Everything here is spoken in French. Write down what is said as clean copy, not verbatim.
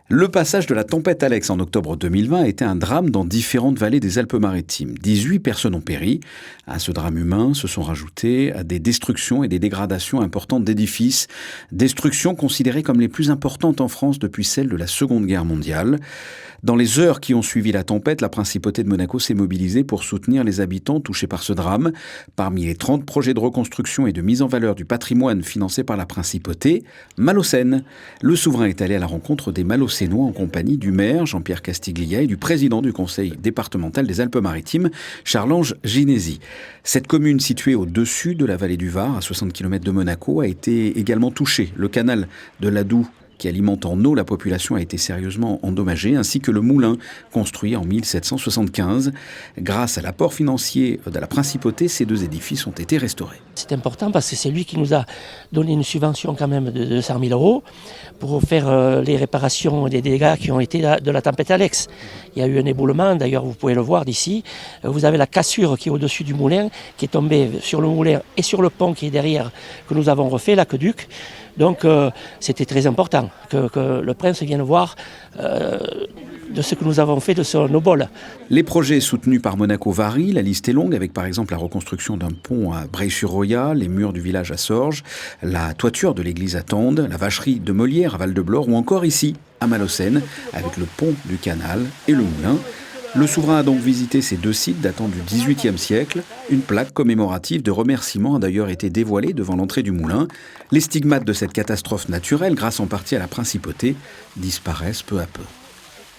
Le passage de la tempête Alex en octobre 2020 a été un drame dans différentes vallées des Alpes-Maritimes. 18 personnes ont péri. À ce drame humain se sont rajoutées des destructions et des dégradations importantes d'édifices. Destructions considérées comme les plus importantes en France depuis celle de la Seconde Guerre mondiale. Dans les heures qui ont suivi la tempête, la principauté de Monaco s'est mobilisée pour soutenir les habitants touchés par ce drame. Parmi les 30 projets de reconstruction et de mise en valeur du patrimoine financés par la principauté, Malocène. Le souverain est allé à la rencontre des Malocénois en compagnie du maire Jean-Pierre Castiglia et du président du conseil départemental des Alpes-Maritimes, Charles-Ange Ginesi. Cette commune située au-dessus de la vallée du Var, à 60 km de Monaco, a été également touchée. Le canal de l'Adoux, qui alimente en eau la population, a été sérieusement endommagé, ainsi que le moulin construit en 1775. Grâce à l'apport financier de la principauté, ces deux édifices ont été restaurés. C'est important parce que c'est lui qui nous a donné une subvention quand même de 200 000 € pour faire les réparations des dégâts qui ont été de la tempête Alex. Il y a eu un éboulement, d'ailleurs vous pouvez le voir d'ici. Vous avez la cassure qui est au-dessus du moulin, qui est tombée sur le moulin et sur le pont qui est derrière, que nous avons refait, l'aqueduc. Donc c'était très important que le prince vienne voir de ce que nous avons fait de nos bols. Les projets soutenus par Monaco varient, la liste est longue, avec par exemple la reconstruction d'un pont à Breil-sur-Roya, les murs du village à Sorges, la toiture de l'église à Tende, la vacherie de Molière à Val-de-Blore, ou encore ici, à Malocène, avec le pont du canal et le moulin. Le souverain a donc visité ces deux sites datant du XVIIIe siècle. Une plaque commémorative de remerciements a d'ailleurs été dévoilée devant l'entrée du moulin. Les stigmates de cette catastrophe naturelle, grâce en partie à la principauté, disparaissent peu à peu.